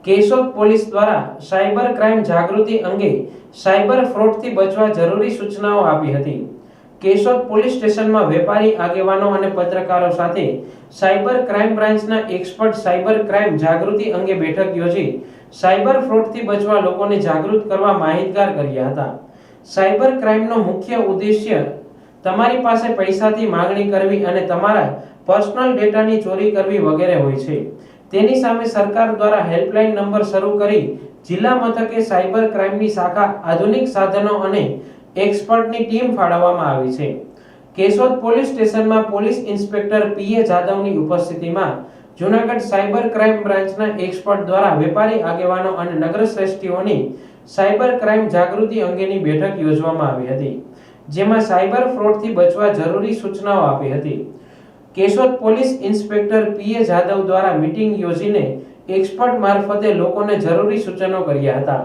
Keshod police દ્વારા cyber crime જાગૃતિ અંગે cyber ફ્રોડથી બચવા જરૂરી સૂચનાઓ આપી હતી। કેશોદ પોલીસ સ્ટેશનમાં વેપારી આગેવાનો અને પત્રકારો સાથે સાયબર ક્રાઇમ બ્રાન્ચના એક્સપર્ટ સાયબર ક્રાઇમ જાગૃતિ અંગે બેઠક યોજી સાયબર ફ્રોડથી બચવા લોકોને જાગૃત કરવા માહિતગાર કર્યા હતા। સાયબર ક્રાઇમનો મુખ્ય ઉદ્દેશ્ય તમારી પાસે પૈસાથી માંગણી કરવી અને તમારા પર્સનલ ડેટાની ચોરી કરવી વગેરે હોય છે। તેની સામે સરકાર દ્વારા હેલ્પલાઇન નંબર શરૂ કરી જિલ્લા મથકે સાયબર ક્રાઇમની શાખા આધુનિક સાધનો અને એક્સપર્ટની ટીમ ફાળવવામાં આવી છે। કેશોદ પોલીસ સ્ટેશનમાં પોલીસ ઇન્સ્પેક્ટર પીએ જાદવની ઉપસ્થિતિમાં જૂનાગઢ સાયબર ક્રાઇમ બ્રાન્ચના એક્સપર્ટ દ્વારા વેપારી આગેવાનો અને નગર શ્રેષ્ઠીઓની સાયબર ક્રાઇમ જાગૃતિ અંગેની બેઠક યોજવામાં આવી હતી, જેમાં સાયબર ફ્રોડથી બચવા જરૂરી સૂચનાઓ આપી હતી। કેશોદ પોલીસ ઇન્સ્પેક્ટર પીએ જાદવ દ્વારા મીટિંગ યોજીને એક્સપર્ટ મારફતે લોકોને જરૂરી સૂચનો કર્યા હતા।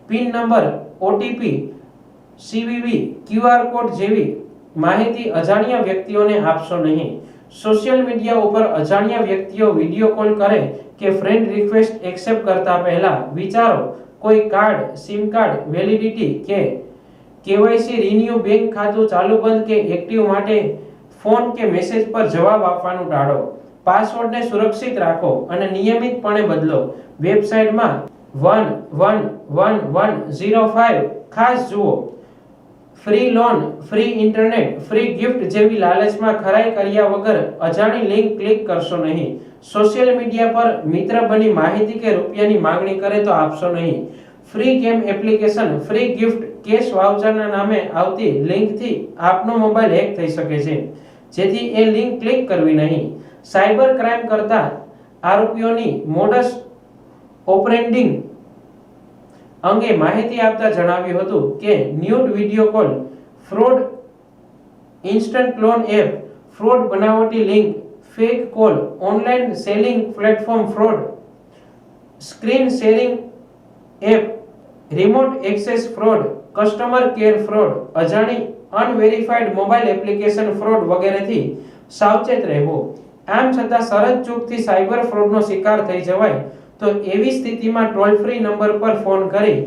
Pin number, OTP, CVV, QR code જેવી માહિતી અજાણ્યા વ્યક્તિઓને આપશો નહીં। સોશિયલ મીડિયા ઉપર અજાણ્યા વ્યક્તિઓ વિડીયો કોલ કરે કે ફ્રેન્ડ રિક્વેસ્ટ એક્સેપ્ટ કરતા પહેલા વિચારો। કોઈ કાર્ડ, સિમ કાર્ડ વેલિડિટી કે કેવાયસી રિન્યુ, બેંક ખાતું ચાલુ બંધ કે એક્ટિવ માટે ફોન કે મેસેજ પર જવાબ આપવાનું ટાળો। પાસવર્ડને સુરક્ષિત રાખો અને નિયમિતપણે બદલો। વેબસાઇટમાં 11105 ખાસ જુઓ। Free loan, free internet, free gift જેવી લાલચમાં ખરાઈ કર્યા વગર અજાણી લિંક ક્લિક કરશો નહીં। સોશિયલ મીડિયા પર મિત્ર બની માહિતી કે રૂપિયાની માંગણી કરે તો આપશો નહીં। Free game application, free gift, cash વાઉચરના નામે આવતી લિંકથી આપનો મોબાઈલ હેક થઈ શકે છે, જેથી એ લિંક ક્લિક કરવી નહીં। સાયબર ક્રાઇમ કરતા આરોપીઓની મોડસ ઓપરેન્ડિંગ અંગે માહિતી આપતા જણાવ્યું હતું કે nude video call fraud, instant loan app fraud, બનાવટી link, fake call, online selling platform fraud, screen sharing app, remote access fraud, customer care fraud, અજાણી અનવેરિફાઈડ મોબાઈલ એપ્લિકેશન ફ્રોડ વગેરેથી સાવચેત રહેવું। આમ છતાં સરળ ચૂકથી સાયબર ફ્રોડનો શિકાર થઈ જવાય તો એવી સ્થિતિમાં ટોલ ફ્રી નંબર પર ફોન કરી